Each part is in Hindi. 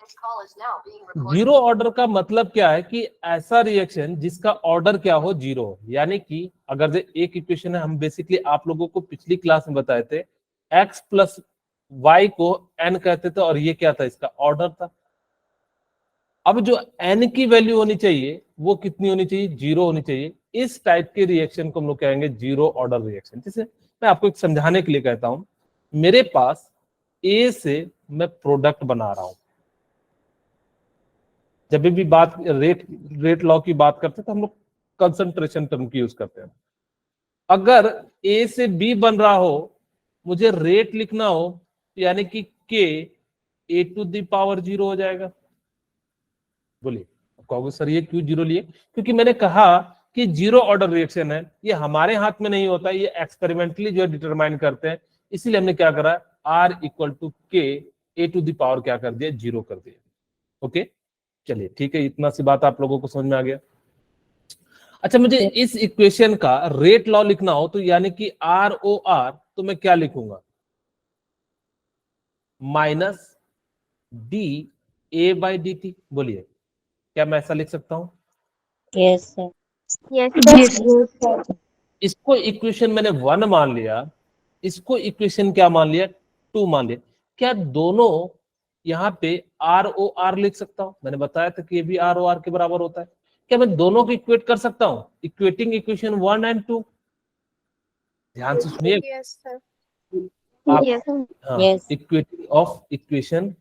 जीरो ऑर्डर का मतलब क्या है कि ऐसा रिएक्शन जिसका ऑर्डर क्या हो, जीरो। यानी कि अगर एक इक्वेशन है, हम बेसिकली आप लोगों को पिछली क्लास में बताए थे, x प्लस वाई को n कहते थे और ये क्या था, इसका ऑर्डर था। अब जो n की वैल्यू होनी चाहिए वो कितनी होनी चाहिए, जीरो होनी चाहिए। इस टाइप के रिएक्शन को हम लोग कहेंगे जीरो ऑर्डर रिएक्शन। जैसे मैं आपको एक समझाने के लिए कहता हूं, मेरे पास A से मैं प्रोडक्ट बना रहा हूं। जब भी बात रेट लॉ की बात करते हैं तो हम लोग कंसंट्रेशन टर्म की यूज करते हैं। अगर A से B बन रहा हो, मुझे रेट लिखना हो, यानी कि K A⁻0 हो जाएगा। बोलिए, कहोगे सर ये क्यों जीरो लिए? क्योंकि मैंने कहा कि जीरो ऑर्डर रिएक्शन है, ये हमारे हाथ में नहीं होता, ये एक्सपेरिमेंटली जो है डिटरमाइन करते हैं। इसीलिए हमने क्या करा, R = K A⁻ क्या कर दिया, जीरो कर दिया। ओके, चलिए ठीक है, इतना सी बात आप लोगों को समझ में आ गया। अच्छा, मुझे इस इक्वेशन का रेट लॉ लिखना हो तो यानी कि ROR, तो मैं क्या लिखूंगा, माइनस dA/dt। बोलिए, क्या मैं ऐसा लिख सकता हूं? Yes sir. Yes. इसको इक्वेशन मैंने 1 मान लिया, इसको इक्वेशन क्या मान लिया, 2 मान लिया। क्या दोनों यहाँ पे ROR लिख सकता हूं? मैंने बताया था कि ये भी ROR के बराबर होता है। क्या मैं दोनों को इक्वेट कर सकता हूं, इक्वेटिंग इक्वेशन 1 और 2? ध्यान से सुनिए। Yes, sir. आप Yes. हाँ, यस। इक्वेटिंग ऑफ इक्वेशन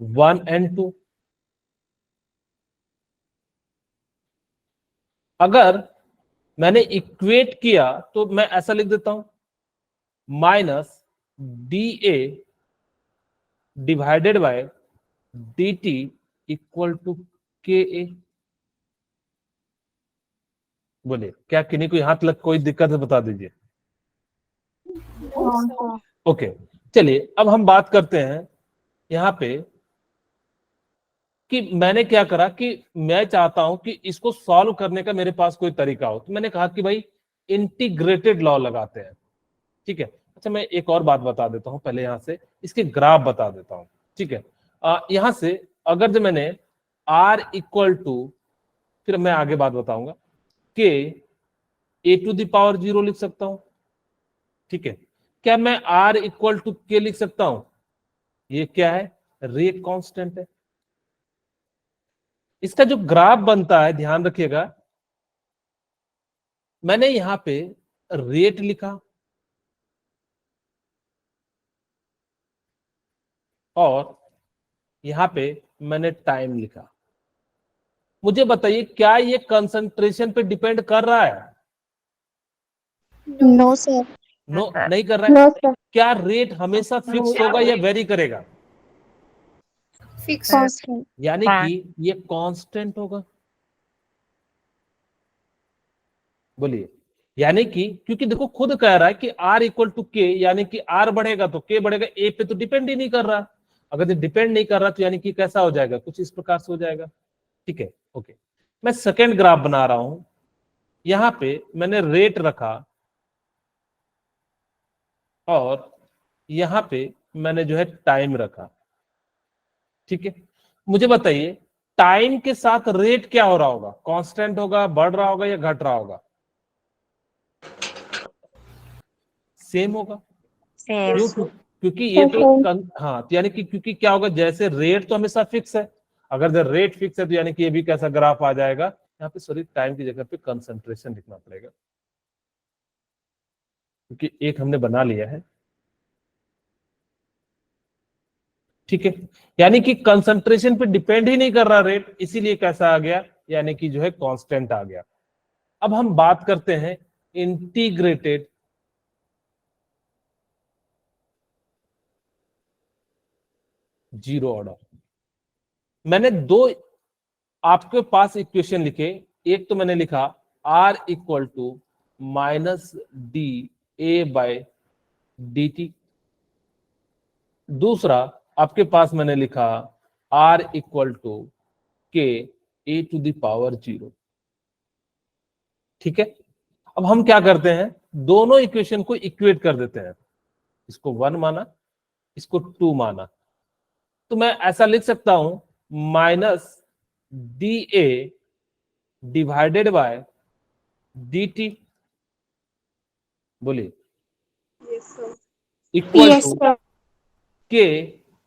1 और 2। अगर मैंने इक्वेट किया तो मैं ऐसा लिख देता हूं, minus dA divided by dt = KA। बोलिए, क्या किन्हीं को यहां तक कोई दिक्कत है, बता दीजिए। No, sir. ओके, चलिए अब हम बात करते हैं यहां पे कि मैंने क्या करा कि मैं चाहता हूं कि इसको सॉल्व करने का मेरे पास कोई तरीका हो। तो मैंने कहा कि भाई इंटीग्रेटेड लॉ लगाते हैं। ठीक है, अच्छा मैं एक और बात बता देता हूं, पहले यहां से इसके ग्राफ बता देता हूं। ठीक है, यहां से अगर जो मैंने R = फिर मैं आगे बात बताऊंगा, K A⁻0 लिख सकता हूं। ठीक है, क्या मैं R = K लिख सकता हूं? ये क्या है, रेट कांस्टेंट है। इसका जो ग्राफ बनता है, ध्यान रखिएगा, मैंने यहां पे रेट लिखा और यहां पे मैंने टाइम लिखा। मुझे बताइए, क्या ये कंसंट्रेशन पे डिपेंड कर रहा है? No. No sir. नो, नहीं कर रहा है। No, sir. क्या रेट हमेशा फिक्स होगा या वेरी करेगा? Fix. कांस्टेंट। यानी कि ये कांस्टेंट होगा। बोलिए, यानी कि क्योंकि देखो खुद कह रहा है कि R = K, यानी कि R बढ़ेगा तो K बढ़ेगा। A पे तो डिपेंड ही नहीं कर रहा। अगर ये डिपेंड नहीं कर रहा तो यानी कि कैसा हो जाएगा, कुछ इस प्रकार से हो जाएगा। ठीक है, ओके। मैं सेकेंड ग्राफ बना रहा हूं, यहां पे मैंने रेट रखा और यहां पे मैंने जो है टाइम रखा। ठीक है, मुझे बताइए टाइम के साथ रेट क्या हो रहा होगा, कांस्टेंट होगा, बढ़ रहा होगा या घट रहा होगा? सेम होगा। क्यों? क्योंकि ये तो हाँ, तो यानी कि क्योंकि क्या होगा, जैसे रेट तो हमेशा फिक्स है, अगर जब रेट फिक्स है तो यानी कि ये भी कैसा ग्राफ आ जाएगा, यहाँ पे सॉरी टाइम की जगह पे कंसंट्रेशन लिखना पड़ेगा, क्योंकि एक हमने बना लिया है। ठीक है, यानी कि कंसंट्रेशन पे डिपेंड ही नहीं कर रहा रेट, इसीलिए कैसा आ गया, यानी कि जो है कांस्टेंट आ गया। अब हम बात करते हैं इंटीग्रेटेड जीरो ऑर्डर। मैंने दो आपके पास इक्वेशन लिखे, एक तो मैंने लिखा R = -dA/dt, दूसरा आपके पास मैंने लिखा R = K A⁻0। ठीक है, अब हम क्या करते हैं, दोनों इक्वेशन को इक्वेट कर देते हैं। इसको 1 माना, इसको 2 माना। तो मैं ऐसा लिख सकता हूं minus D A divided by D T, बोलिए, Yes, sir. Equal Yes, to sir. K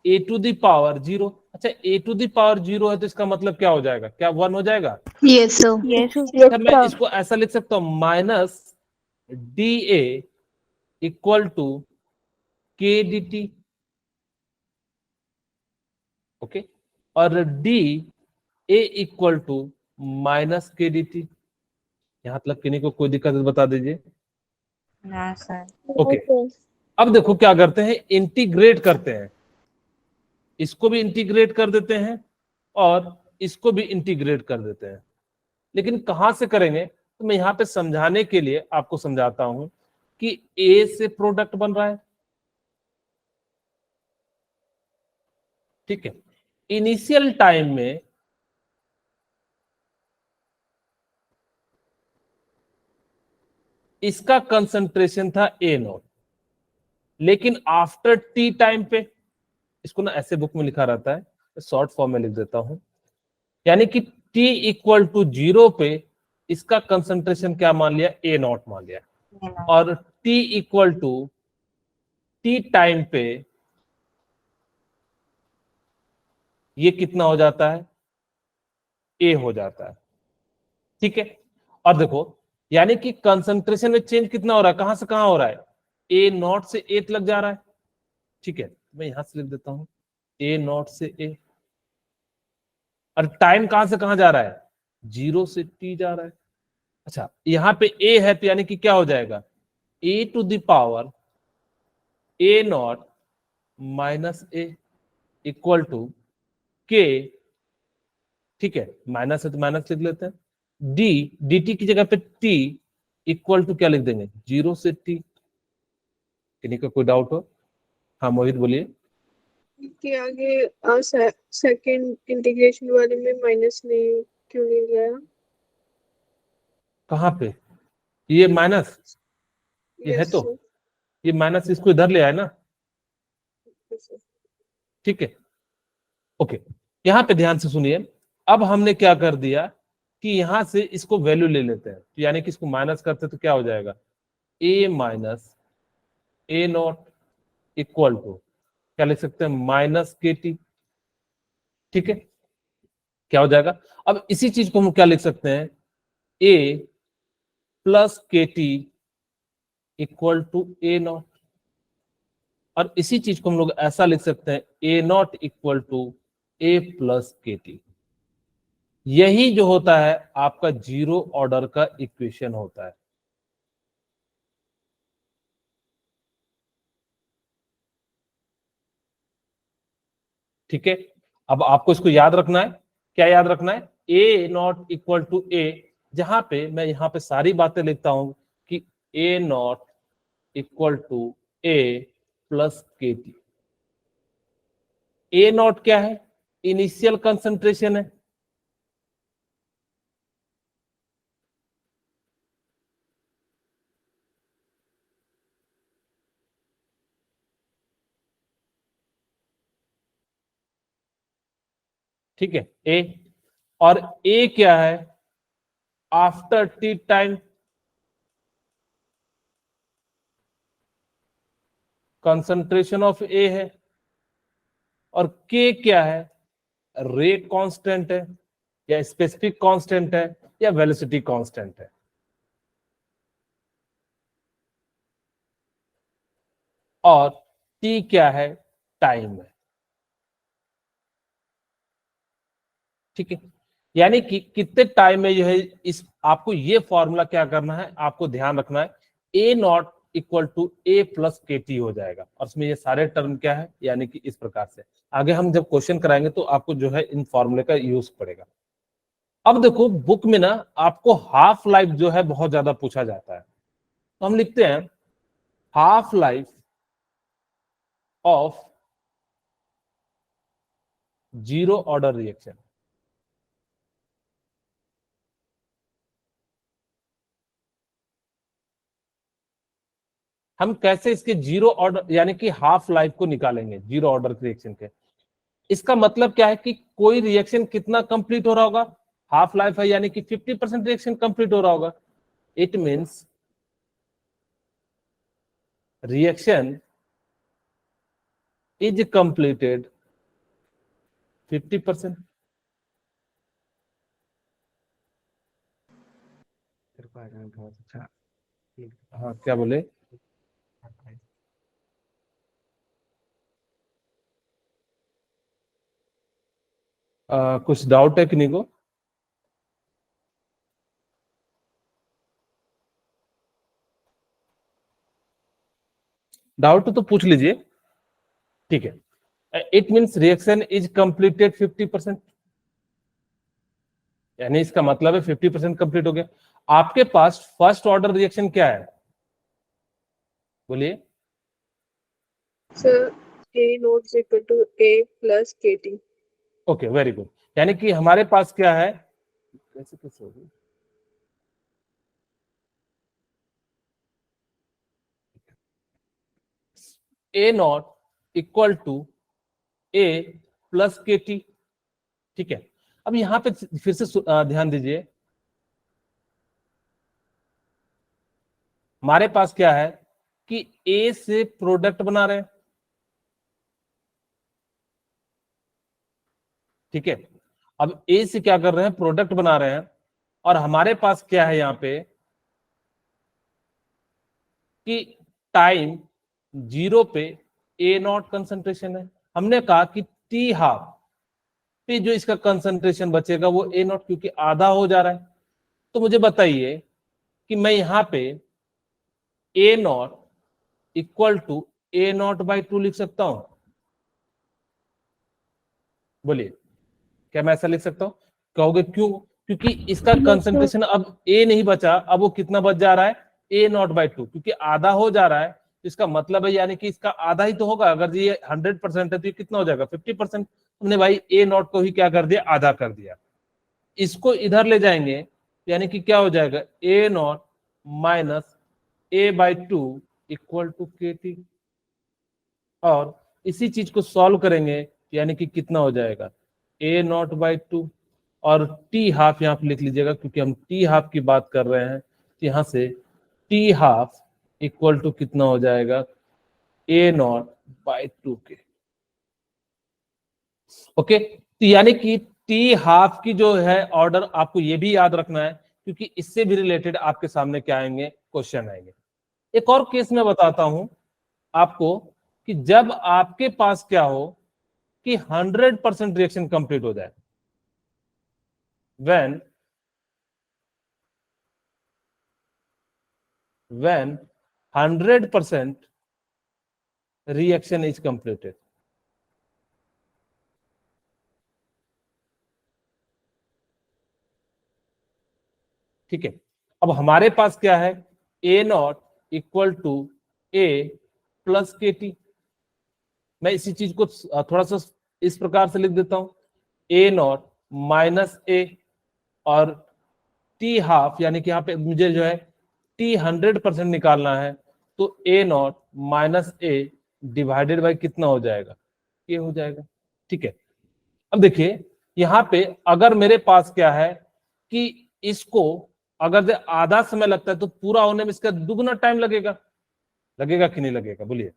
A to the power zero. अच्छा, A to the power zero है तो इसका मतलब क्या हो जाएगा, क्या 1 हो जाएगा? Yes, sir. Yes. Yes, अच्छा, मैं sir. इसको ऐसा लिख सकता हूं minus D A equal to K D T, okay, और D A equal to minus K D T. यहां तक किन्हीं को कोई दिक्कत है तो बता दीजिए। ना सर। ओके, अब देखो क्या करते हैं, इंटीग्रेट करते हैं, इसको भी इंटीग्रेट कर देते हैं और इसको भी इंटीग्रेट कर देते हैं। लेकिन कहां से करेंगे, तो मैं यहां पे समझाने के लिए आपको समझाता हूं कि ए से प्रोडक्ट बन रहा है, ठीक है। इनिशियल टाइम में इसका कंसंट्रेशन था ए नॉट, लेकिन आफ्टर टी टाइम पे, इसको ना ऐसे बुक में लिखा रहता है, शॉर्ट फॉर्म में लिख देता हूं, यानी कि टी इक्वल टू जीरो पे इसका कंसंट्रेशन क्या मान लिया, ए नॉट मान लिया, और T equal to T time पे ये कितना हो जाता है, ए हो जाता है, ठीक है। और देखो, यानी कि कंसंट्रेशन में चेंज कितना हो रहा है, कहां से कहां हो रहा है, ए नॉट से ए लग जा रहा है, ठीक है। मैं यहां से लिख देता हूं ए नॉट से ए, और टाइम कहां से कहां जा रहा है, जीरो से टी जा रहा है। अच्छा, यहां पे ए है तो यानी कि क्या हो जाएगा, A to the power A not minus A equal to K, ठीक है, माइनस है तो माइनस लिख लेते हैं, डी डी टी की जगह पे टी इक्वल टू क्या लिख देंगे, जीरो से टी। किन्हीं का कोई डाउट हो? हाँ मोहित बोलिए। कि आगे सेकंड इंटीग्रेशन वाले में माइनस नहीं क्यों नहीं गया? कहाँ पे ये माइनस, ये है यस तो सर। ये माइनस इसको इधर ले आए ना, ठीक है, ओके। यहां पे ध्यान से सुनिए, अब हमने क्या कर दिया कि यहां से इसको वैल्यू ले लेते हैं, तो यानी कि इसको माइनस करते तो क्या हो जाएगा, A minus A not equal to क्या लिख सकते हैं, माइनस के टी, ठीक है। क्या हो जाएगा, अब इसी चीज को हम क्या लिख सकते हैं, A plus K T equal to A naught, और इसी चीज को हम लोग ऐसा लिख सकते हैं, A not equal to A plus K T. यही जो होता है आपका जीरो ऑर्डर का इक्वेशन होता है, ठीक है। अब आपको इसको याद रखना है, क्या याद रखना है, ए नॉट इक्वल टू ए, जहां पे मैं यहां पे सारी बातें लिखता हूं कि A not equal to A plus K T. A not क्या है, इनिशियल कंसंट्रेशन है, ठीक है, ए। और ए क्या है, after T time concentration of A है, और के क्या है, रेट कांस्टेंट है या स्पेसिफिक कांस्टेंट है या वेलोसिटी कांस्टेंट है, और टी क्या है, टाइम है, ठीक है। यानी कि कितने टाइम में जो है, इस आपको ये फॉर्मूला क्या करना है, आपको ध्यान रखना है, A not equal to A plus K T हो जाएगा, और इसमें ये सारे टर्म क्या है, यानी कि इस प्रकार से आगे हम जब क्वेश्चन कराएंगे तो आपको जो है इन फॉर्मूले का यूज पड़ेगा। अब देखो बुक में ना आपको हाफ लाइफ जो है बहुत ज्यादा पूछा जाता है, तो हम लिखते हैं half life of zero order reaction. हम कैसे इसके जीरो ऑर्डर यानी कि हाफ लाइफ को निकालेंगे जीरो ऑर्डर रिएक्शन के, इसका मतलब क्या है कि कोई रिएक्शन कितना कंप्लीट हो रहा होगा, हाफ लाइफ है यानी कि 50% रिएक्शन कंप्लीट हो रहा होगा. It means reaction is completed 50%. हाँ क्या बोले? कुछ डाउट है किन्हीं को? डाउट तो पूछ लीजिए. ठीक है. It means reaction is completed 50%, यानी इसका मतलब है 50% कंप्लीट हो गया. आपके पास फर्स्ट ऑर्डर रिएक्शन क्या है, बोलिए. Sir A naught is equal to A plus KT. Okay, very good. यानी कि हमारे पास क्या है, कैसे कैसे होगी, A naught equal to A plus KT. ठीक है. अब यहां पे फिर से ध्यान दीजिए. हमारे पास क्या है कि A से प्रोडक्ट बना रहे हैं. ठीक है. अब A से क्या कर रहे हैं, प्रोडक्ट बना रहे हैं. और हमारे पास क्या है यहां पे कि टाइम 0 पे A नॉट कंसंट्रेशन है. हमने कहा कि T हाफ पे जो इसका कंसंट्रेशन बचेगा वो A नॉट, क्योंकि आधा हो जा रहा है. तो मुझे बताइए कि मैं यहां पे A naught equal to A naught by 2 लिख सकता हूं, बोलिए. क्या मैं ऐसा लिख सकता हूं? कहोगे क्यों? क्योंकि इसका कंसंट्रेशन अब A नहीं बचा, अब वो कितना बच जा रहा है, A नॉट बाई 2, क्योंकि आधा हो जा रहा है. इसका मतलब है यानी कि इसका आधा ही तो होगा. अगर ये 100% है तो ये कितना हो जाएगा, 50%. हमने भाई A नॉट को ही क्या कर दिया, आधा कर दिया. इसको इधर ले जाएंगे यानी कि क्या हो जाएगा, A naught minus A by 2 equal to KT. और इसी चीज को सॉल्व करेंगे यानी कि कितना हो जाएगा, A नॉट बाई 2 और T हाफ यहाँ पे लिख लीजिएगा, क्योंकि हम T हाफ की बात कर रहे हैं. तो यहाँ से T हाफ इक्वल टू कितना हो जाएगा, A नॉट बाई 2 के. ओके. तो यानी कि T हाफ की जो है ऑर्डर आपको ये भी याद रखना है, क्योंकि इससे भी रिलेटेड आपके सामने क्या आएंगे, क्वेश्चन आएंगे. एक और केस में बताता हूं आपको कि जब आपके पास क्या हो कि 100% रिएक्शन कंप्लीट हो जाए. when 100% reaction is completed. ठीक है. अब हमारे पास क्या है, A naught equal to A plus KT. मैं इसी चीज को थोड़ा सा इस प्रकार से लिख देता हूं, A नॉट माइनस A और T हाफ, यानी कि यहाँ पे मुझे जो है T 100% निकालना है. तो A naught minus A divided by कितना हो जाएगा, ये हो जाएगा. ठीक है. अब देखिए यहां पे अगर मेरे पास क्या है कि इसको अगर आधा समय लगता है तो पूरा होने में इसका दुगना टाइम लगेगा. लगेगा कि नहीं लगेगा, बोलिए.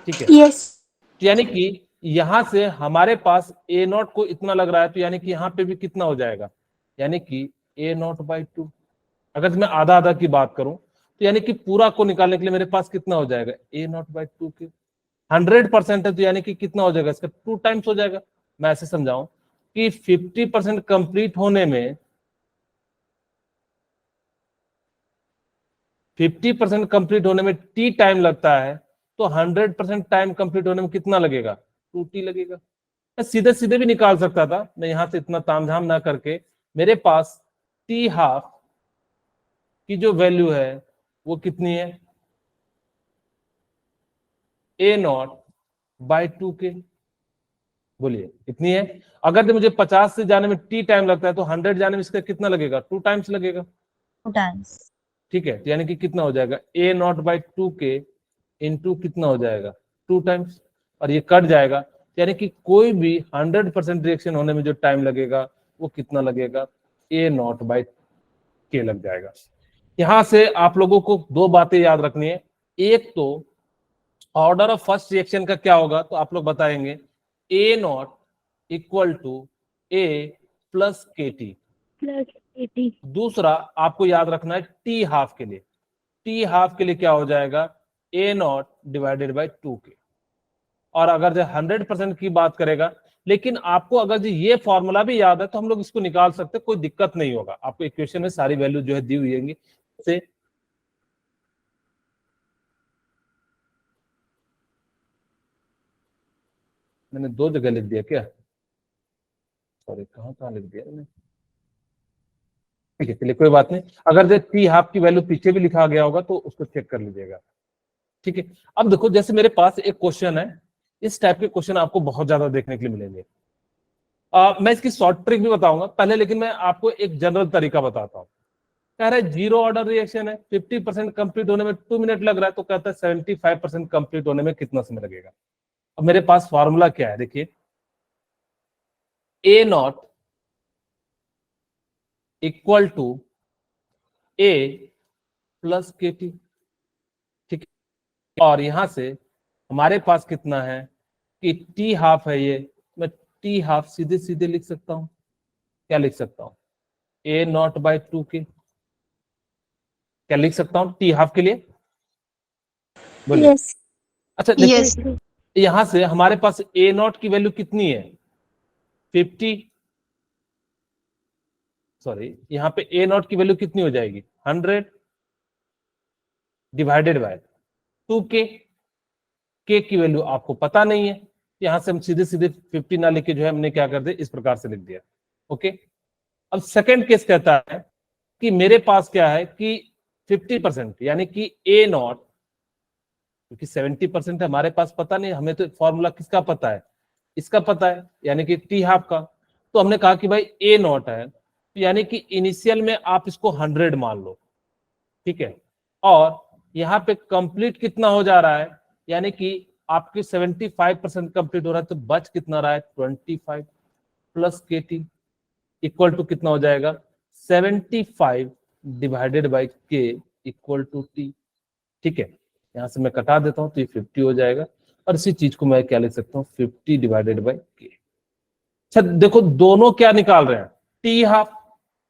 ठीक है. यस. यानी कि यहां से हमारे पास A नॉट को इतना लग रहा है, तो यानी कि यहाँ पे भी कितना हो जाएगा, यानी कि A नॉट बाई 2. अगर मैं आधा आधा की बात करूं तो यानी कि पूरा को निकालने के लिए मेरे पास कितना हो जाएगा, A नॉट बाई 2 के. 100% है तो यानी कि कितना हो जाएगा, इसका 2 टाइम्स हो जाएगा. मैं ऐसे समझाऊं कि 50% कंप्लीट होने में 50% कंप्लीट होने में T टाइम लगता है, तो 100% टाइम कंप्लीट होने में कितना लगेगा, 2T लगेगा. मैं सीधे सीधे भी निकाल सकता था, मैं यहां से इतना तामझाम ना करके. मेरे पास T हाफ की जो वैल्यू है वो कितनी है, A नॉट बाई 2 के. बोलिए इतनी है. अगर मुझे 50 से जाने में T टाइम लगता है तो 100 जाने में इसका कितना लगेगा, 2 टाइम्स लगेगा. 2 टाइम्स. ठीक है. यानी कि कितना हो जाएगा, A नॉट बाई 2 के इंटू कितना हो जाएगा, 2 टाइम्स. और ये कट जाएगा यानी कि कोई भी 100% रिएक्शन होने में जो टाइम लगेगा वो कितना लगेगा, A0/K लग जाएगा। यहां से आप लोगों को दो बातें याद रखनी है। एक तो ऑर्डर ऑफ फर्स्ट रिएक्शन का क्या होगा, तो आप लोग बताएंगे A0 = A+KT। दूसरा आपको याद रखना है T½ के लिए, T½ के लिए क्या हो जाएगा, A0/2K। और अगर जो 100% की बात करेगा, लेकिन आपको अगर जो ये फॉर्मूला भी याद है तो हम लोग इसको निकाल सकते, कोई दिक्कत नहीं होगा। आपको इक्वेशन में सारी वैल्यू जो है दी हुई है से मैंने दो जगह लिख दिया क्या, सॉरी कहाँ लिख दिया मैंने, ठीक है चलिए कोई बात नहीं। अगर जो T½ की वैल्यू पीछे भी लिखा गया होगा तो उसको चेक कर लीजिएगा, ठीक है। अब देखो जैसे मेरे पास एक क्वेश्चन है, इस टाइप के क्वेश्चन आपको बहुत ज्यादा देखने के लिए मिलेंगे। मैं इसकी शॉर्ट ट्रिक भी बताऊंगा पहले, लेकिन मैं आपको एक जनरल तरीका बताता हूँ। कह रहा है जीरो ऑर्डर रिएक्शन है, 50% कंप्लीट होने में 2 मिनट लग रहा है, तो कहता है 75% कंप्लीट होने में कितना समय लगेगा। अब मेरे पास फॉर्मूला क्या है, देखिए A0 = A+KT, ठीक है। और यहां से हमारे पास कितना है कि T½ है, ये मैं T½ सीधे सीधे लिख सकता हूं। क्या लिख सकता हूं, A0/2K। क्या लिख सकता हूं T½ के लिए, बोलिए। Yes. अच्छा देखो Yes. यहां से हमारे पास A0 की वैल्यू कितनी है, 50, सॉरी यहाँ पे A0 की वैल्यू कितनी हो जाएगी, 100 डिवाइडेड बाय 2K। K की वैल्यू आपको पता नहीं है, यहां से हम सीधे सीधे 50 ना लेके जो है हमने क्या कर दिया, इस प्रकार से लिख दिया। ओके, अब सेकंड केस कहता है कि मेरे पास क्या है कि 50% यानी कि A0, क्योंकि 70% हमारे पास पता नहीं, हमें तो फॉर्मूला किसका पता है, इसका पता है यानी कि T½ का। तो हमने कहा कि भाई A0 है, यानी कि इनिशियल में आप इसको 100 मान लो, ठीक है। और यहाँ पे कंप्लीट कितना हो जा रहा है, यानी कि आपके 75% कंप्लीट हो रहा है, तो बच कितना रहा है 25 + KT = कितना हो जाएगा 75 डिवाइडेड बाई K = T, ठीक है। यहां से मैं कटा देता हूं तो ये 50 हो जाएगा, और इसी चीज को मैं क्या लिख सकता हूँ 50 डिवाइडेड बाई K। अच्छा देखो दोनों क्या निकाल रहे हैं, T½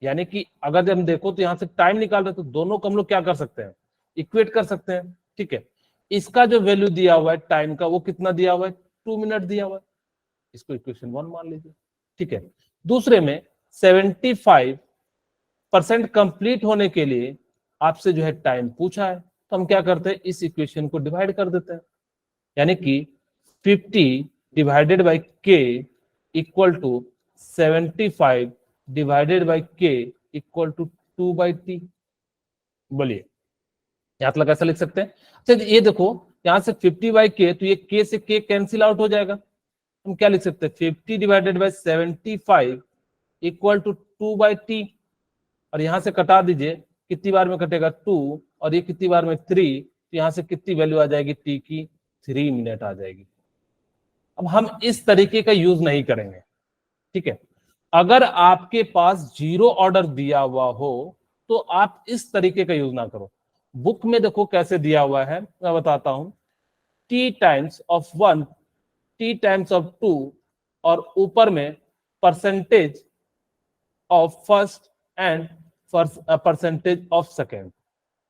यानी कि अगर हम देखो तो यहां से टाइम निकाल रहे हैं, तो दोनों को हम लोग क्या कर सकते हैं, इक्वेट कर सकते हैं, ठीक है। इसका जो वैल्यू दिया हुआ है टाइम का वो कितना दिया हुआ है, 2 मिनट दिया हुआ है, इसको इक्वेशन 1 मान लीजिए, ठीक है। दूसरे में 75% कंप्लीट होने के लिए आपसे जो है टाइम पूछा है, तो हम क्या करते हैं, इस इक्वेशन को डिवाइड कर देते हैं, यानी कि 50 divided by K = 75 divided by K = 2/T। बोलिए यहां तक ऐसा लिख सकते हैं। अच्छा ये देखो यहां से 50/K, तो ये K से K कैंसिल आउट हो जाएगा, हम क्या लिख सकते हैं 50 डिवाइडेड बाई 75 = 2/T। और यहां से कटा दीजिए, कितनी बार में कटेगा 2, और ये कितनी बार में 3, तो यहां से कितनी वैल्यू आ जाएगी T की, 3 मिनट आ जाएगी। अब हम इस तरीके का यूज नहीं करेंगे, ठीक है। अगर आपके पास जीरो ऑर्डर दिया हुआ हो तो आप इस तरीके का यूज ना करो। बुक में देखो कैसे दिया हुआ है, मैं बताता हूं, T times of 1, T times of 2, और ऊपर में percentage of first and percentage of second,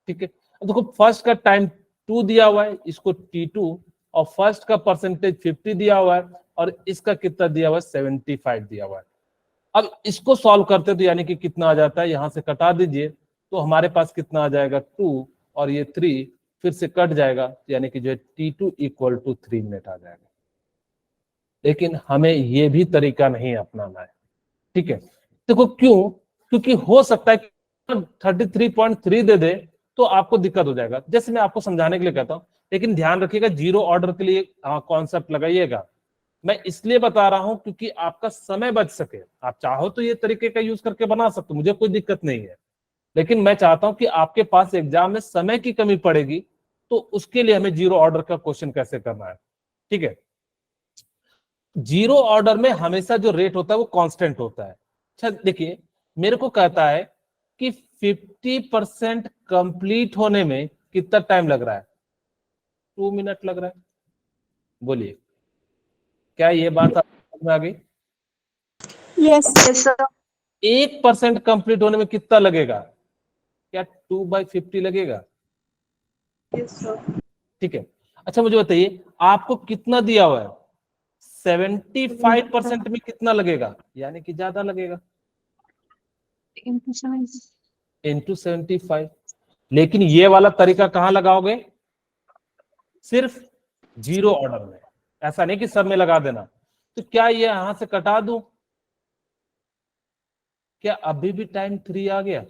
ठीक है। अब देखो फर्स्ट का टाइम 2 दिया हुआ है, इसको T2, और फर्स्ट का परसेंटेज 50 दिया हुआ है, और इसका कितना दिया हुआ है 75 दिया हुआ है। अब इसको सॉल्व करते तो यानी कि कितना आ जाता है, यहां से कटा दीजिए तो हमारे पास कितना आ जाएगा 2, और ये 3 फिर से कट जाएगा, यानी कि जो है T2 = 3 मिनट आ जाएगा। लेकिन हमें ये भी तरीका नहीं अपनाना है, ठीक है। देखो क्यों, क्योंकि हो सकता है कि 33.3 दे दे तो आपको दिक्कत हो जाएगा, जैसे मैं आपको समझाने के लिए कहता हूं। लेकिन ध्यान रखिएगा जीरो ऑर्डर के लिए कॉन्सेप्ट लगाइएगा, मैं इसलिए बता रहा हूं क्योंकि आपका समय बच सके। आप चाहो तो ये तरीके का यूज करके बना सकते हो, मुझे कोई दिक्कत नहीं है, लेकिन मैं चाहता हूं कि आपके पास एग्जाम में समय की कमी पड़ेगी, तो उसके लिए हमें जीरो ऑर्डर का क्वेश्चन कैसे करना है, ठीक है। जीरो ऑर्डर में हमेशा जो रेट होता है वो कांस्टेंट होता है। अच्छा देखिए, मेरे को कहता है कि 50% कंप्लीट होने में कितना टाइम लग रहा है? 2 मिनट लग रहा है। बोलिए, क्या ये बात आपको समझ में आ गई? Yes sir. 1% कंप्लीट होने में कितना लगेगा? क्या 2/50 लगेगा? Yes sir. ठीक है। अच्छा मुझे बताइए, आपको कितना दिया हुआ है? 75% में कितना लगेगा, यानी कि ज्यादा लगेगा, इंटू 75। लेकिन ये वाला तरीका कहां लगाओगे? सिर्फ जीरो ऑर्डर में, ऐसा नहीं कि सब में लगा देना। तो क्या ये यहां से कटा दूं? क्या अभी भी टाइम 3 आ गया?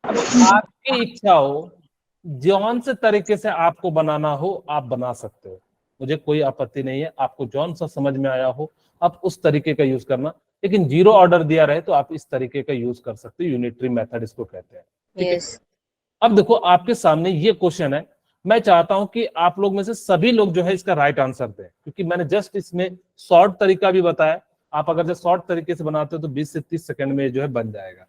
अब आपकी इच्छा हो, जौन से तरीके से आपको बनाना हो आप बना सकते हो, मुझे कोई आपत्ति नहीं है। आपको जौन सा समझ में आया हो आप उस तरीके का यूज करना, लेकिन जीरो ऑर्डर दिया रहे तो आप इस तरीके का यूज कर सकते हो। यूनिटरी मेथड इसको कहते हैं। ठीक है। अब देखो आपके सामने ये क्वेश्चन है, मैं चाहता हूं कि आप लोग में से सभी लोग जो है इसका राइट आंसर दें, क्योंकि मैंने जस्ट इसमें शॉर्ट तरीका भी बताया। आप अगर जो शॉर्ट तरीके से बनाते हो तो 20 से 30 सेकंड में जो है बन जाएगा।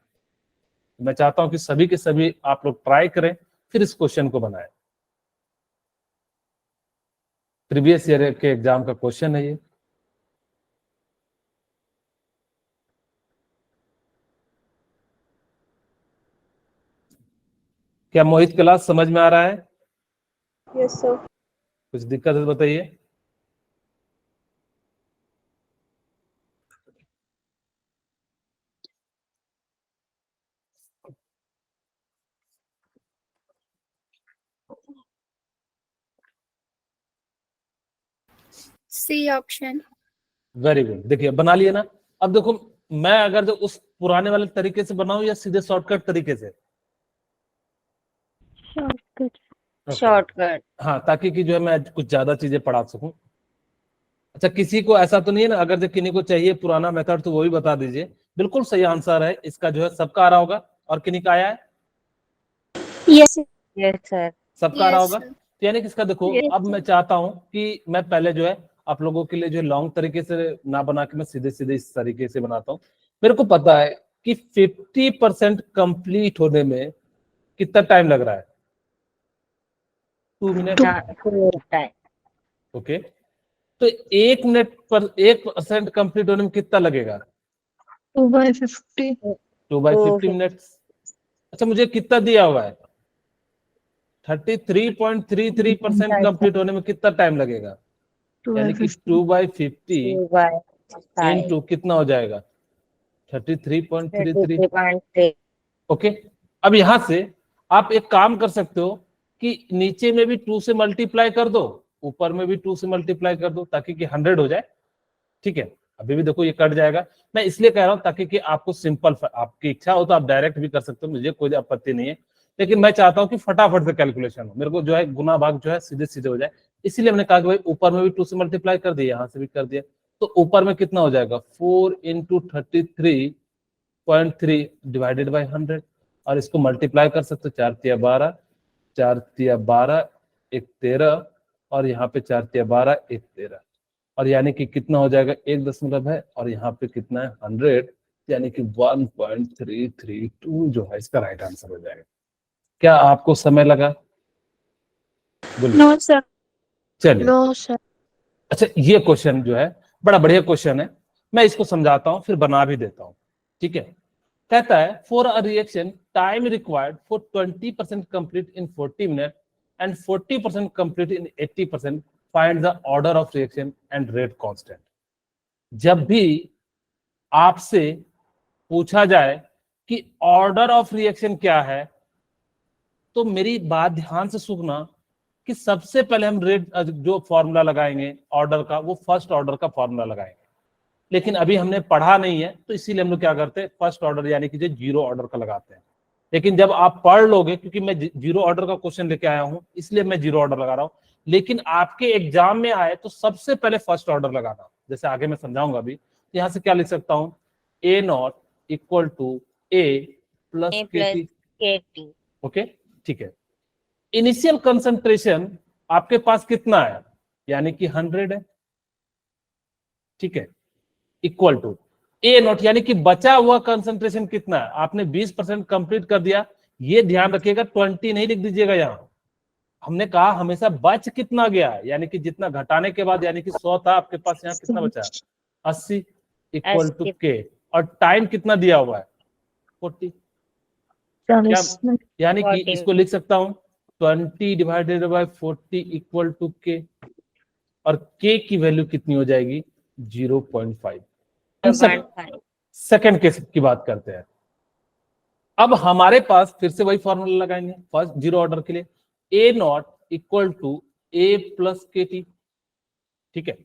मैं चाहता हूं कि सभी के सभी आप लोग ट्राई करें, फिर इस क्वेश्चन को बनाएं। प्रीवियस ईयर के एग्जाम का क्वेश्चन है ये। क्या मोहित क्लास समझ में आ रहा है? Yes sir. कुछ दिक्कत है तो बताइए। C option. वेरी गुड, देखिए बना लिए ना। अब देखो, मैं अगर जो उस पुराने वाले तरीके से बनाऊं या सीधे शॉर्टकट तरीके से? शॉर्टकट। Okay. शॉर्टकट। हाँ, ताकि कि जो है मैं कुछ ज्यादा चीजें पढ़ा सकूं। अच्छा, किसी को ऐसा तो नहीं है ना, अगर जो किन्हीं को चाहिए पुराना मेथड तो वो भी बता दीजिए। बिल्कुल सही आंसर है इसका, जो है सबका आ रहा होगा। और किन्हीं का आया है? यस। Yes sir. सबका आ रहा होगा। तो यानी कि इसका देखो, Yes, अब मैं चाहता हूं कि मैं पहले जो है आप लोगों के लिए जो लॉन्ग तरीके से ना बना के मैं सीधे सीधे इस तरीके से बनाता हूं। मेरे को पता है कि 50% कंप्लीट होने में कितना टाइम लग रहा है? 2 मिनट। टाइम। ओके, तो 1 मिनट पर 1% कंप्लीट होने में कितना लगेगा? 2/50। 2/50 मिनट। अच्छा, मुझे कितना दिया हुआ है? 33.33% कंप्लीट होने में कितना टाइम लगेगा? यानी कि 2/50 इंटू कितना हो जाएगा? 33.33। 33.3। ओके, अब यहां से आप एक काम कर सकते हो कि नीचे में भी 2 से मल्टीप्लाई कर दो, ऊपर में भी 2 से मल्टीप्लाई कर दो, ताकि कि 100 हो जाए। ठीक है, अभी भी देखो ये कट जाएगा। मैं इसलिए कह रहा हूं ताकि कि आपको सिंपल, आपकी इच्छा हो तो आप डायरेक्ट भी कर सकते हो, मुझे कोई आपत्ति नहीं है। लेकिन मैं चाहता हूं कि फटाफट से कैलकुलेशन हो, मेरे को जो है गुना भाग जो है सीधे सीधे हो जाए। इसीलिए मैंने कहा कि भाई ऊपर में भी 2 से मल्टीप्लाई कर दिया, यहां से भी कर दिया। तो ऊपर में कितना हो जाएगा? 4 इंटू 33.3 डिवाइडेड बाई 100। और इसको मल्टीप्लाई कर सकते हो, 4 तिया 12, 4 तिया 12, 1 13, और यहाँ पे 4 तिया 12, 1 13। और यानी कि कितना हो जाएगा? 1 दशमलव है, और यहाँ पे कितना है? 100, यानी कि 1.332 जो है इसका राइट आंसर हो जाएगा। क्या आपको समय लगा? No sir. चलिए, नो सर। अच्छा ये क्वेश्चन जो है बड़ा बढ़िया क्वेश्चन है, मैं इसको समझाता हूं फिर बना भी देता हूं। ठीक है, कहता है for a reaction time required for 20% complete in 40 minute and 40% complete in 80%, find the order of reaction and rate constant. जब भी आपसे पूछा जाए कि ऑर्डर ऑफ रिएक्शन क्या है, तो मेरी बात ध्यान से सुनना कि सबसे पहले हम रेट जो फॉर्मूला लगाएंगे ऑर्डर का, वो फर्स्ट ऑर्डर का फॉर्मूला लगाएंगे। लेकिन अभी हमने पढ़ा नहीं है, तो इसीलिए हम लोग क्या करते हैं, फर्स्ट ऑर्डर यानी कि जो जीरो ऑर्डर का लगाते हैं। लेकिन जब आप पढ़ लोगे, क्योंकि मैं जीरो ऑर्डर का क्वेश्चन लेके आया हूं इसलिए मैं जीरो ऑर्डर लगा रहा हूं, लेकिन आपके एग्जाम में आए तो सबसे पहले फर्स्ट ऑर्डर लगाना। जैसे आगे मैं समझाऊंगा अभी। यहां से क्या लिख सकता हूं? A not equal to A plus K T. KT। Okay, ठीक है। इनिशियल कंसंट्रेशन आपके पास कितना है? यानी कि 100 है। ठीक है, इक्वल टू ए नॉट, यानी कि बचा हुआ कंसंट्रेशन कितना है। आपने 20% कंप्लीट कर दिया, ये ध्यान रखिएगा 20 नहीं लिख दीजिएगा यहां। हमने कहा हमेशा बच कितना गया, यानी कि जितना घटाने के बाद, यानी कि 100 था आपके पास, यहाँ कितना बचा 80 इक्वल टू 80 के, और टाइम कितना दिया हुआ है 40। क्या, यानी कि 40 इसको लिख सकता हूं 20 डिवाइडेड बाय 40 इक्वल टू के, और के की वैल्यू कितनी हो जाएगी 0.5। सेकंड केस की बात करते हैं। अब हमारे पास फिर से वही फॉर्मूला लगाएंगे फर्स्ट जीरो ऑर्डर के लिए, A not equal to A plus K T. ठीक है,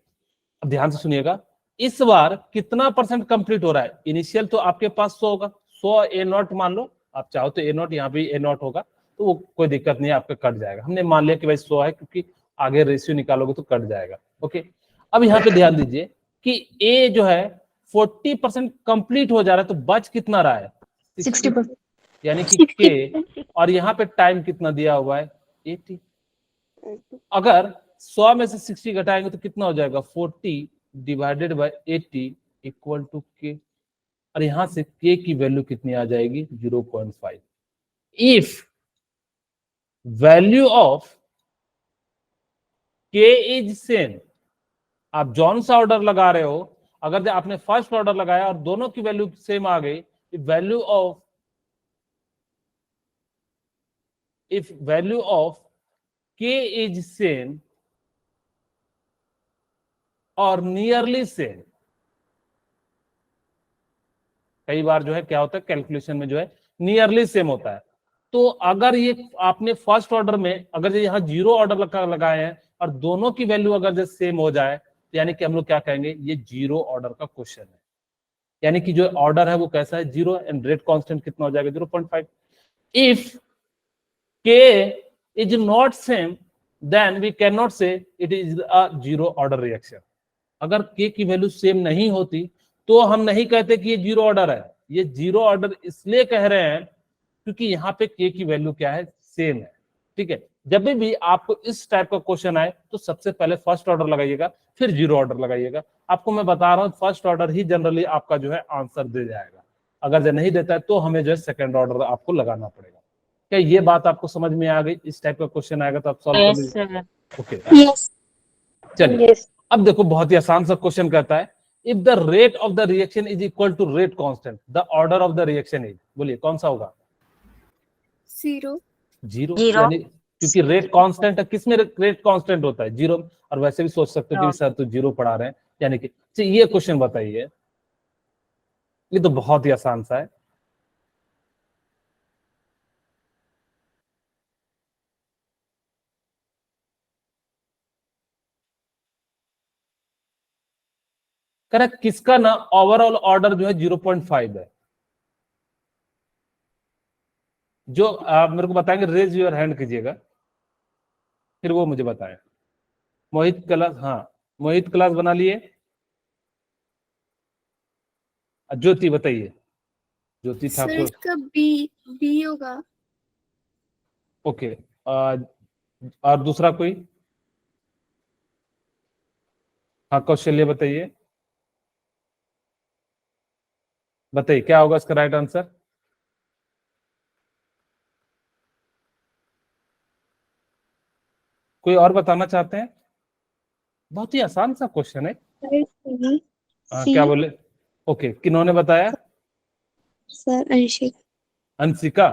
अब ध्यान से सुनिएगा, इस बार कितना परसेंट कंप्लीट हो रहा है। इनिशियल तो आपके पास 100 होगा, 100 ए नॉट मान लो, आप चाहो तो ए नॉट यहाँ भी ए नॉट होगा, तो वो कोई दिक्कत नहीं है, आपका कट जाएगा। हमने मान लिया कि भाई 100 है, क्योंकि आगे रेशियो निकालोगे तो कट जाएगा। ओके, अब यहाँ पे ध्यान दीजिए कि ए जो है 40% कंप्लीट हो जा रहा है, तो बच कितना रहा है 60%, यानी कि के, और यहाँ पे टाइम कितना दिया हुआ है 80। अगर 100 में से 60 घटाएंगे तो कितना हो जाएगा 40 डिवाइडेड बाय 80 इक्वल टू के, और यहां से के की वैल्यू कितनी आ जाएगी 0.5। इफ वैल्यू ऑफ के इज सेम, आप जौन सा ऑर्डर लगा रहे हो, अगर आपने फर्स्ट ऑर्डर लगाया और दोनों की वैल्यू सेम आ गई, value of if value of k is same or nearly same, कई बार जो है क्या होता है कैलकुलेशन में जो है नियरली सेम होता है। तो अगर ये आपने फर्स्ट ऑर्डर में अगर यहाँ जीरो ऑर्डर लगाए हैं और दोनों की वैल्यू अगर जो सेम हो जाए, तो यानी कि हम लोग क्या कहेंगे ये जीरो ऑर्डर का क्वेश्चन है, यानी कि जो ऑर्डर है वो कैसा है जीरो, एंड रेट कांस्टेंट कितना हो जाएगा 0.5। If k is not same, then we cannot say it is a zero order reaction। अगर k की वैल्यू सेम नहीं होती तो हम नहीं कहते कि ये जीरो ऑर्डर है। ये जीरो ऑर्डर इसलिए कह रहे हैं क्योंकि यहाँ पे k की वैल्यू क्या है सेम है। ठीक है, जब भी आपको इस टाइप का क्वेश्चन आए तो सबसे पहले फर्स्ट ऑर्डर लगाइएगा, फिर जीरो ऑर्डर लगाइएगा। आपको मैं बता रहा हूँ फर्स्ट ऑर्डर ही जनरली आपका जो है आंसर दे जाएगा, अगर जो नहीं देता है तो हमें जो है सेकेंड ऑर्डर आपको लगाना पड़ेगा। क्या ये बात आपको समझ में आ गई? इस टाइप का क्वेश्चन आएगा तो आप सॉल्व कर लीजिए। ओके, चलिए अब देखो बहुत ही आसान सा क्वेश्चन कहता है, if the rate of the reaction is equal to rate constant, the order of the reaction is, बोलिए कौन सा होगा? जीरो, यानी क्योंकि रेट कांस्टेंट है, किसमें रेट कांस्टेंट होता है? जीरो। और वैसे भी सोच सकते हो कि सर तो जीरो पढ़ा रहे हैं, यानी कि ये क्वेश्चन बताइए, ये तो बहुत ही आसान सा है। करेक्ट, किसका ना ओवरऑल ऑर्डर जो है 0.5 है। जो आप मेरे को बताएंगे रेज योर हैंड कीजिएगा, फिर वो मुझे बताएं। मोहित क्लास, हाँ मोहित क्लास बना लिए। ज्योति बताइए, ज्योति ठाकुर। इसका बी होगा। ओके, और दूसरा कोई? हाँ कौशल्य बताइए, बताइए क्या होगा इसका राइट आंसर? कोई और बताना चाहते हैं? बहुत ही आसान सा क्वेश्चन है। क्या बोले? ओके, किन्होंने बताया? सर अंशिका। अंशिका,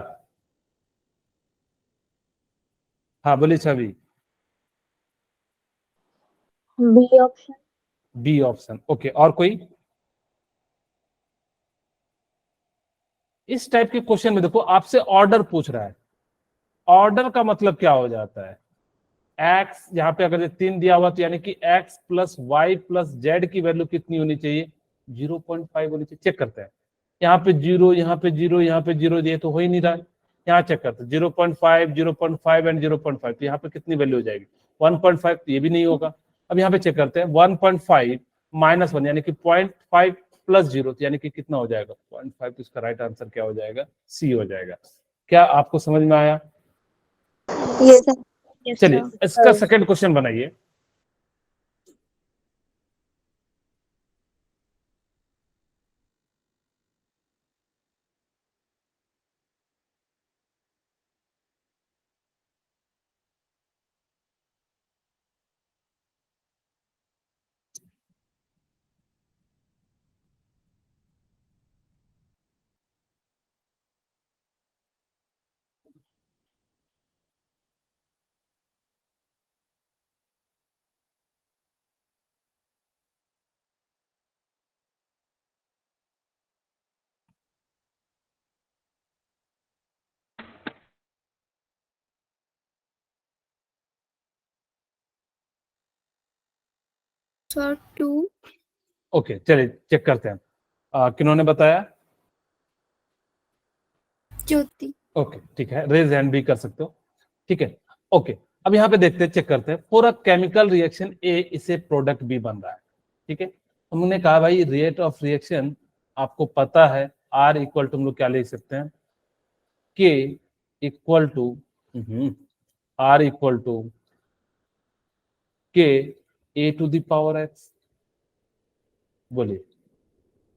हाँ बोली Chhavi. B option. B option, okay, और कोई? इस टाइप के क्वेश्चन में देखो आपसे ऑर्डर पूछ रहा है, ऑर्डर का मतलब क्या हो जाता है? एक्स, यहाँ पे अगर 3 दिया हुआ तो यानी कि X plus Y plus Z की वैल्यू कितनी होनी चाहिए? 0.5 होनी चाहिए। चेक करते हैं, यहाँ पे जीरो, यहाँ पे जीरो, यहाँ पे जीरो दिए तो हो ही नहीं रहा है। यहाँ चेक करते हैं 0.5, 0.5 एंड 0.5, तो यहाँ पे कितनी वैल्यू हो जाएगी 1.5, तो ये भी नहीं होगा। अब यहाँ पे चेक करते हैं 1.5 माइनस 1 यानी कि 0.5 प्लस 0, यानी कि कितना हो जाएगा 0.5, तो इसका राइट आंसर क्या हो जाएगा? सी हो जाएगा। क्या आपको समझ में आया? चलिए इसका सेकंड क्वेश्चन बनाइए। सर 2 ओके चलिए चेक करते हैं। किन्होंने बताया? ज्योति। ओके ठीक है, रेज हैंड भी कर सकते हो। ठीक है ओके, अब यहाँ पे देखते हैं, चेक करते हैं। फॉर अ केमिकल रिएक्शन ए इसे प्रोडक्ट बी बन रहा है। ठीक है, हमने कहा भाई रेट ऑफ रिएक्शन आपको पता है, आर इक्वल टू हम लोग क्या ले सकते हैं, K equal to R equal to K A to the power X. बोलिए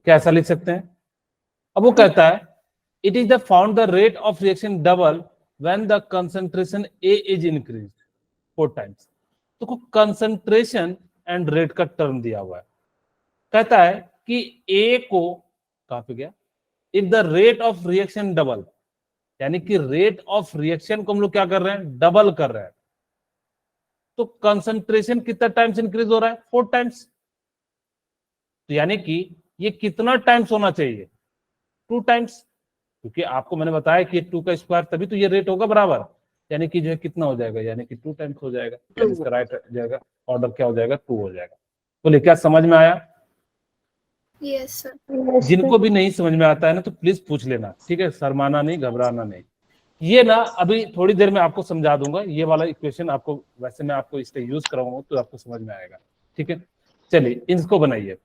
कैसा लिख सकते हैं? अब वो कहता है it is the found the rate of reaction double when the concentration A is increase 4 times. तो कंसंट्रेशन एंड रेट का टर्म दिया हुआ है। कहता है कि ए को कहां पे गया, if the rate of reaction double, यानी कि रेट ऑफ रिएक्शन को हम लोग क्या कर रहे हैं, डबल कर रहे हैं, तो कंसंट्रेशन कितना टाइम्स इंक्रीज हो रहा है, 4 टाइम्स। तो यानी कि ये कितना टाइम्स होना चाहिए, 2 टाइम्स, क्योंकि आपको मैंने बताया कि 2 का स्क्वायर तभी तो ये रेट होगा बराबर, यानी कि जो है कितना हो जाएगा, यानी कि 2 टाइम्स हो जाएगा। यानी इसका राइट जाएगा ऑर्डर क्या हो जाएगा, 2 हो जाएगा। बोले क्या समझ में आया? Yes sir. जिनको भी नहीं समझ में आता है ना तो प्लीज पूछ लेना, ठीक है, शर्माना नहीं, घबराना नहीं। ये ना अभी थोड़ी देर में आपको समझा दूंगा, ये वाला इक्वेशन आपको वैसे मैं आपको इससे यूज कराऊंगा तो आपको समझ में आएगा। ठीक है चलिए इसको बनाइए,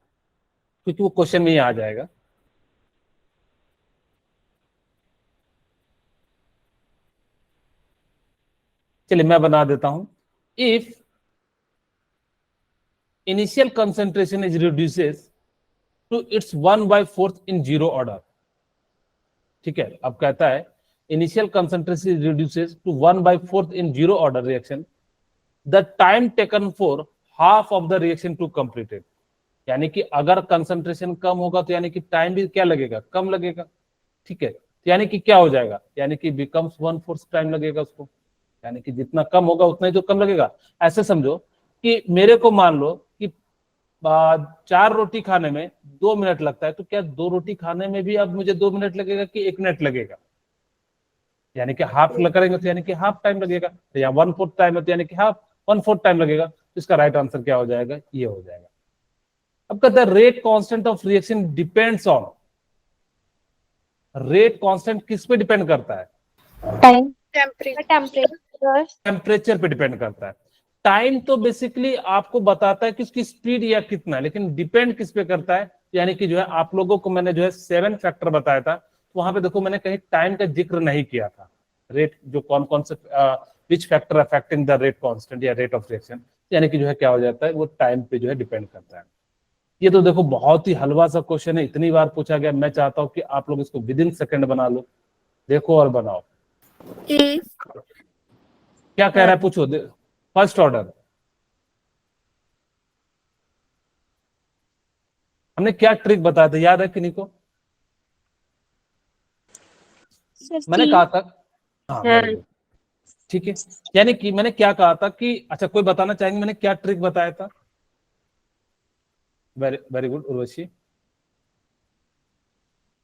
क्योंकि वो क्वेश्चन में ही आ जाएगा। चलिए मैं बना देता हूं। If initial concentration is reduces to its 1/4 in zero order. ठीक है, अब कहता है initial concentration is reduces to 1/4 in zero order reaction, the time taken for half of the reaction to completed. यानी कि अगर कंसंट्रेशन कम होगा तो यानी कि टाइम भी क्या लगेगा, कम लगेगा। ठीक है, तो यानी कि क्या हो जाएगा, यानी कि बिकम्स 1/4 टाइम लगेगा उसको, यानी कि जितना कम होगा उतना ही तो कम लगेगा। ऐसे समझो कि मेरे को मान लो कि 4 रोटी खाने में 2 मिनट लगता है, तो क्या 2 रोटी खाने में भी अब मुझे 2 मिनट लगेगा कि 1 मिनट लगेगा? यानी कि हाफ करेंगे तो यानी कि हाफ टाइम लगेगा, तो या 1/4 टाइम है तो यानी कि हाफ 1/4 टाइम लगेगा। तो इसका राइट आंसर क्या हो जाएगा, ये हो जाएगा। अब कहता है rate constant of reaction depends on, rate constant किस पे डिपेंड करता है, टाइम, टेम्परेचर। टेम्परेचर पे डिपेंड करता है। टाइम तो बेसिकली आपको बताता है कि उसकी स्पीड या कितना है, लेकिन डिपेंड किस पे करता है, यानी कि जो है आप लोगों को मैंने जो है 7 फैक्टर बताया था, तो वहां पे देखो मैंने कहीं टाइम का जिक्र नहीं किया था। रेट जो कौन कौन से which factor affecting the rate constant या रेट ऑफ रिएक्शन, यानी कि जो है क्या हो जाता है, वो टाइम पे जो है डिपेंड करता है। ये तो देखो बहुत ही हलवा सा क्वेश्चन है, इतनी बार पूछा गया। मैं चाहता हूं कि आप लोग इसको विद इन सेकंड बना लो। देखो और बनाओ। क्या कह रहा है पूछो, फर्स्ट ऑर्डर हमने क्या ट्रिक बताया था, याद है किन्हीं को? मैंने कहा था, हाँ very good। ठीक है, यानी कि मैंने क्या कहा था कि, अच्छा कोई बताना चाहेंगे मैंने क्या ट्रिक बताया था? Very very good Urvashi.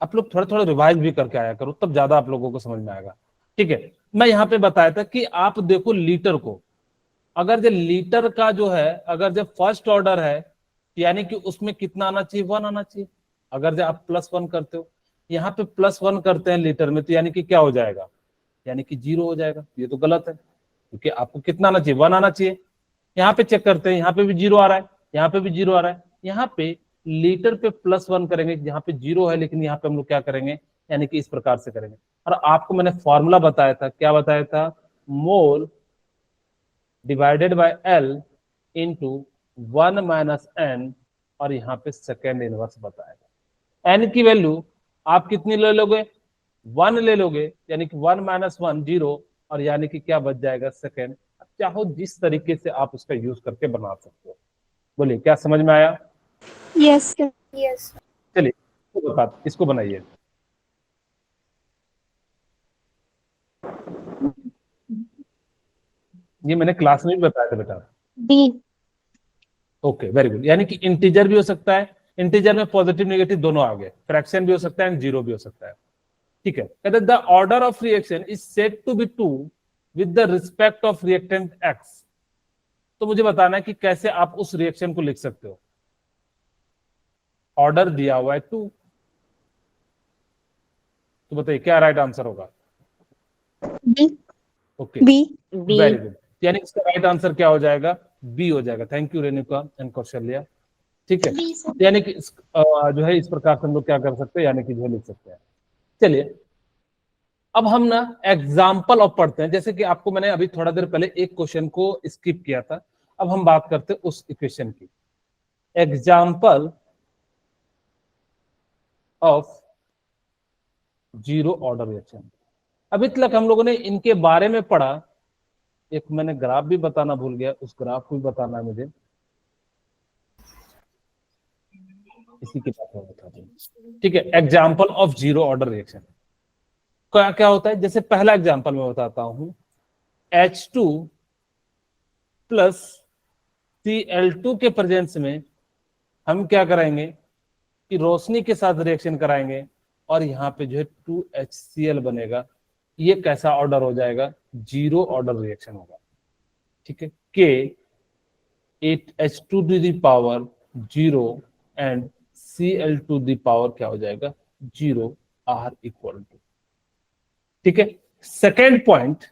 आप लोग थोड़ा थोड़ा रिवाइज भी करके आया करो, तब ज्यादा आप लोगों को समझ में आएगा। ठीक है, मैं यहाँ पे बताया था कि आप देखो लीटर को, अगर जो लीटर का जो है, अगर जब फर्स्ट ऑर्डर है यानी कि उसमें कितना आना चाहिए, 1 आना चाहिए। अगर जब आप +1 करते हो, यहाँ पे +1 करते हैं लीटर में, तो यानी कि क्या हो जाएगा, यानी कि 0 हो जाएगा। ये तो गलत है, क्योंकि आपको कितना आना चाहिए, 1 आना चाहिए। यहाँ पे चेक करते हैं, यहाँ पे भी 0 आ रहा है, यहाँ पे भी 0 आ रहा है। यहाँ पे लीटर पे +1 करेंगे, यहाँ पे 0 है, लेकिन यहाँ पे हम लोग क्या करेंगे, यानी कि इस प्रकार से करेंगे। और आपको मैंने फॉर्मूला बताया था, क्या बताया था, मोल divided by L into 1 - n, और यहाँ पे सेकेंड इनवर्स बताएगा। n की वैल्यू आप कितनी ले लोगे, 1 ले लोगे, यानी कि 1 - 1 0, और यानी कि क्या बच जाएगा, सेकेंड। चाहो जिस तरीके से आप उसका यूज करके बना सकते हो। बोलिए क्या समझ में आया? Yes yes. चलिए इसको बनाइए। ये मैंने क्लास में भी बताया था बेटा। डी। ओके वेरी गुड, यानी कि इंटीजर भी हो सकता है, इंटीजर में पॉजिटिव नेगेटिव दोनों आ गए, फ्रैक्शन भी हो सकता है, जीरो भी हो सकता है। ठीक है, कहते the order of reaction is said to be 2 with the respect of reactant X. तो मुझे बताना है कि कैसे आप उस रिएक्शन को लिख सकते हो। ऑर्डर दिया हुआ है 2, तो बताइए क्या राइट आंसर होगा। B. Okay, B. Very good. यानी इसका राइट आंसर क्या हो जाएगा, बी हो जाएगा। Thank you Renuka and Kaushalya. ठीक है, यानी कि जो है इस प्रकार से हम लोग क्या कर सकते हैं, यानी कि जो है लिख सकते हैं। चलिए अब हम ना एग्जाम्पल ऑफ पढ़ते हैं। जैसे कि आपको मैंने अभी थोड़ा देर पहले एक क्वेश्चन को स्किप किया था, अब हम बात करते हैं उस इक्वेशन की। Example of zero order reaction. अभी तक हम लोगों ने इनके बारे में पढ़ा। एक मैंने ग्राफ भी बताना भूल गया, उस ग्राफ को भी बताना है मुझे, इसी की बात में बता दूं। ठीक है, example of zero order reaction क्या क्या होता है। जैसे पहला एग्जाम्पल मैं बताता हूं, H2 प्लस Cl2 के प्रेजेंस में हम क्या करेंगे कि रोशनी के साथ रिएक्शन कराएंगे और यहाँ पे जो है 2HCl बनेगा। ये कैसा ऑर्डर हो जाएगा, जीरो ऑर्डर रिएक्शन होगा। ठीक है, K 8H2 to the power 0 and Cl to the power क्या हो जाएगा, 0 आर इक्वल टू। ठीक है, second point,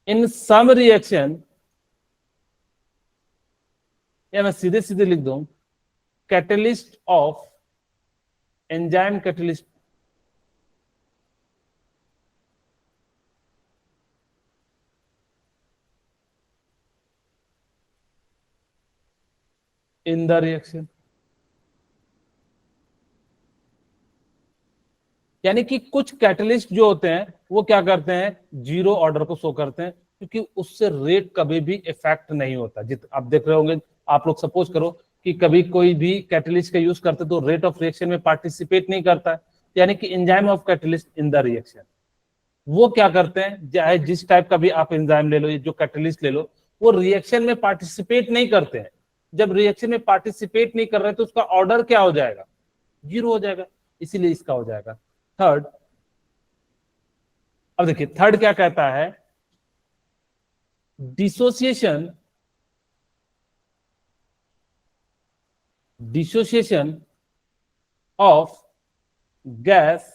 in some reaction, या मैं सीधे सीधे लिख दूं, catalyst of enzyme catalyst in the reaction. यानी कि कुछ कैटलिस्ट जो होते हैं वो क्या करते हैं, जीरो ऑर्डर को शो करते हैं, क्योंकि उससे रेट कभी भी इफेक्ट नहीं होता। आप देख रहे होंगे, आप लोग सपोज करो कि कभी कोई भी कैटलिस्ट का यूज करते तो रेट ऑफ रिएक्शन में पार्टिसिपेट नहीं करता है। यानी कि enzyme of catalyst in the reaction, वो क्या करते हैं, चाहे जिस टाइप का भी आप एंजाइम ले लो, जो कैटलिस्ट ले लो, वो रिएक्शन में पार्टिसिपेट नहीं करते हैं। जब रिएक्शन में पार्टिसिपेट नहीं कर रहे तो उसका ऑर्डर क्या हो जाएगा, जीरो हो जाएगा। इसीलिए इसका हो जाएगा थर्ड। अब देखिए थर्ड क्या कहता है, dissociation of gas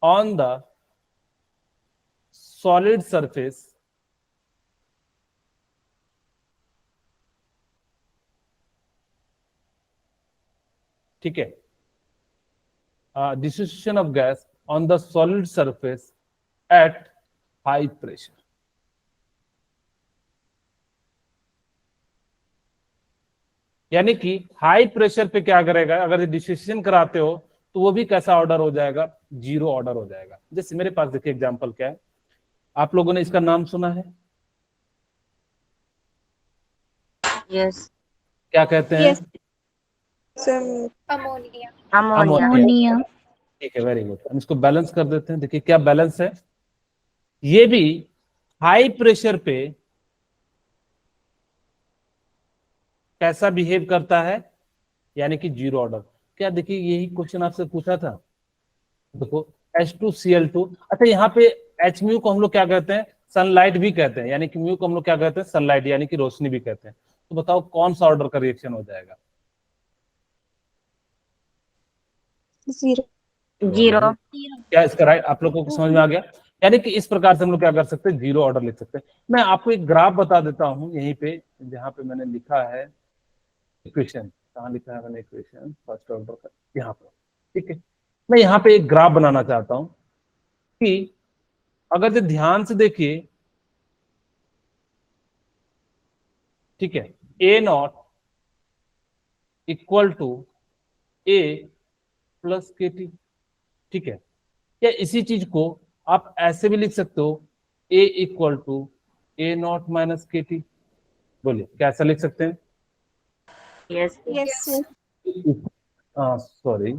on the solid surface ठीक है, dissociation of gas on the solid surface at high pressure। यानी कि हाई प्रेशर पे क्या करेगा, अगर डिसोसिएशन कराते हो तो वो भी कैसा ऑर्डर हो जाएगा, जीरो ऑर्डर हो जाएगा। जैसे मेरे पास देखिए एग्जांपल क्या है, आप लोगों ने इसका नाम सुना है, यस, क्या कहते हैं, अमोनिया। अमोनिया। Ammonia. ठीक है, वेरी गुड। हम इसको बैलेंस कर देते हैं। देखिए क्या बैलेंस है, ये भी हाई प्रेशर पे कैसा बिहेव करता है, यानी कि जीरो ऑर्डर। क्या देखिए यही क्वेश्चन आपसे पूछा था। देखो H2Cl2, अच्छा यहाँ पे H म्यू को हम लोग क्या कहते हैं, सनलाइट भी कहते हैं। यानी कि म्यू को हम लोग क्या कहते हैं, सनलाइट यानी कि रोशनी भी कहते हैं। तो बताओ कौन सा ऑर्डर का रिएक्शन हो जाएगा, 0. जीरो। क्या इसका राइट आप लोगों को समझ में आ गया। यानी कि इस प्रकार से हम लोग क्या कर सकते हैं, जीरो ऑर्डर लिख सकते हैं। मैं आपको एक ग्राफ बता देता हूं यहीं पे, जहां पे मैंने लिखा है इक्वेशन, कहाँ लिखा है मैंने इक्वेशन फर्स्ट ऑर्डर का, यहाँ पर। ठीक है, मैं यहाँ पे एक ग्राफ बनाना चाहता हूं कि अगर जो ध्यान से देखिए, ठीक है, A not equal to A plus K T. ठीक है, या इसी चीज को आप ऐसे भी लिख सकते हो, A equal to A not minus K T. बोलिए कैसा लिख सकते हैं, यस, Yes. सॉरी,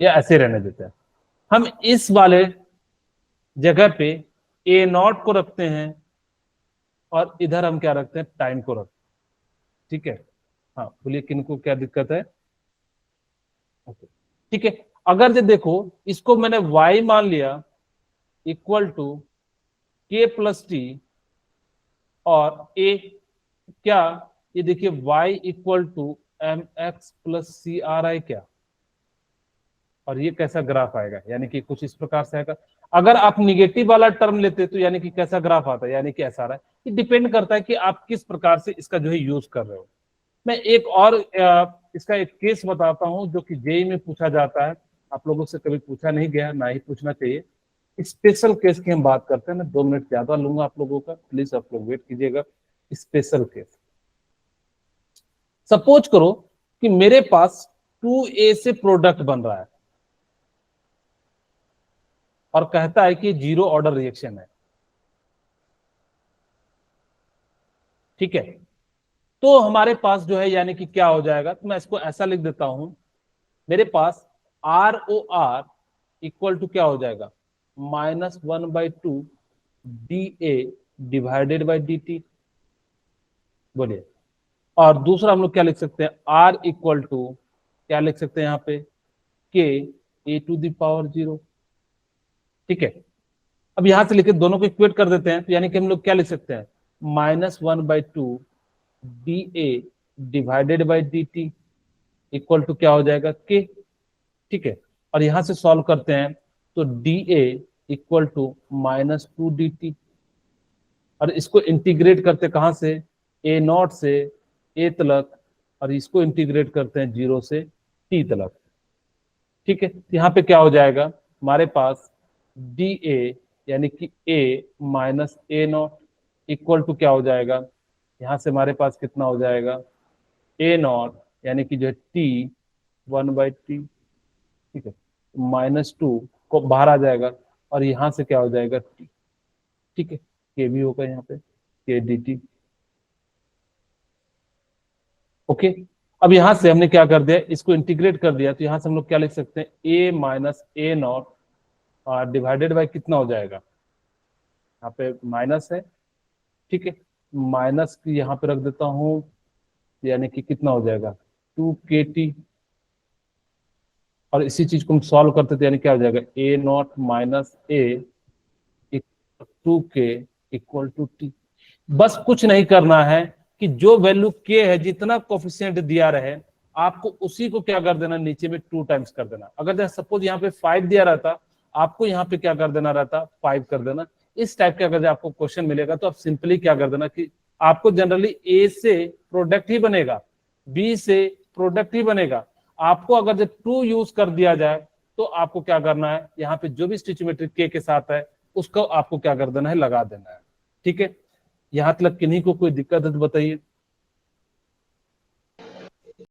या ऐसे रहने देते हैं। हम इस वाले जगह पे ए नॉट को रखते हैं और इधर हम क्या रखते हैं, टाइम को रखते हैं। ठीक है, हाँ बोलिए किनको क्या दिक्कत है। ओके, ठीक है, अगर जो देखो इसको मैंने y मान लिया, equal to K plus T और ए क्या, ये देखिए y इक्वल टू M X plus C R I क्या, और ये कैसा ग्राफ आएगा, यानी कि कुछ इस प्रकार से आएगा। अगर आप निगेटिव वाला टर्म लेते तो यानी कि कैसा ग्राफ आता है, यानी कि ऐसा आ रहा है। ये डिपेंड करता है कि आप किस प्रकार से इसका जो है यूज कर रहे हो। मैं एक और इसका एक केस बताता हूं जो कि जेई में पूछा जाता है, आप लोगों से कभी पूछा नहीं गया, ना ही पूछना चाहिए। स्पेशल केस की हम बात करते हैं, मैं 2 मिनट ज्यादा लूंगा आप लोगों का, प्लीज आप लोग वेट कीजिएगा। स्पेशल केस, सपोज करो कि मेरे पास 2A से प्रोडक्ट बन रहा है और कहता है कि 0 ऑर्डर रिएक्शन है, ठीक है। तो हमारे पास जो है यानी कि क्या हो जाएगा, तो मैं इसको ऐसा लिख देता हूं, मेरे पास ROR इक्वल टू क्या हो जाएगा, -1/2 DA डिवाइडेड बाई DT। बोलिए, और दूसरा हम लोग क्या लिख सकते हैं, R इक्वल टू क्या लिख सकते हैं यहाँ पे, K A⁴ ठीक है। अब यहां से लिखे दोनों को इक्वेट कर देते हैं, तो यानी कि हम लोग क्या लिख सकते हैं, -1/2 DA divided by DT equal to क्या हो जाएगा, K, ठीक है। और यहां से सॉल्व करते हैं तो DA इक्वल टू -2 DT, और इसको इंटीग्रेट करते कहां से, A0 से A तलक, और इसको इंटीग्रेट करते हैं 0 से T तलक, ठीक है। यहाँ पे क्या हो जाएगा, हमारे पास DA यानी कि A minus A0 equal to क्या हो जाएगा, यहाँ से हमारे पास कितना हो जाएगा, A0 यानी कि जो है T 1/T, ठीक है, -2 को बाहर आ जाएगा, और यहाँ से क्या हो जाएगा T, ठीक है, K भी होगा यहाँ पे K dt, ओके। अब यहां से हमने क्या कर दिया, इसको इंटीग्रेट कर दिया, तो यहां से हम लोग क्या लिख सकते हैं, A minus A0 divided by कितना हो जाएगा, यहाँ पे माइनस है, ठीक है, माइनस की यहाँ पे रख देता हूं, यानी कि कितना हो जाएगा 2KT, और इसी चीज को हम सॉल्व करते थे, यानी क्या हो जाएगा A0 minus A 2K equal to T। बस कुछ नहीं करना है कि जो वैल्यू K है, जितना कोफिशिएंट दिया रहे, आपको उसी को क्या कर देना, नीचे में 2 टाइम्स कर देना। अगर सपोज यहाँ पे 5 दिया रहता, आपको यहाँ पे क्या कर देना रहता, 5 कर देना। इस टाइप के अगर आपको क्वेश्चन मिलेगा तो आप सिंपली क्या कर देना कि आपको जनरली A से प्रोडक्ट ही बनेगा, B से प्रोडक्ट ही बनेगा। आपको अगर जब 2 यूज कर दिया जाए तो आपको क्या करना है, यहाँ पे जो भी स्टिचियोमेट्रिक K के साथ है उसको आपको क्या कर देना है, लगा देना है, ठीक है। यहाँ तक किन्हीं को कोई दिक्कत है तो बताइए।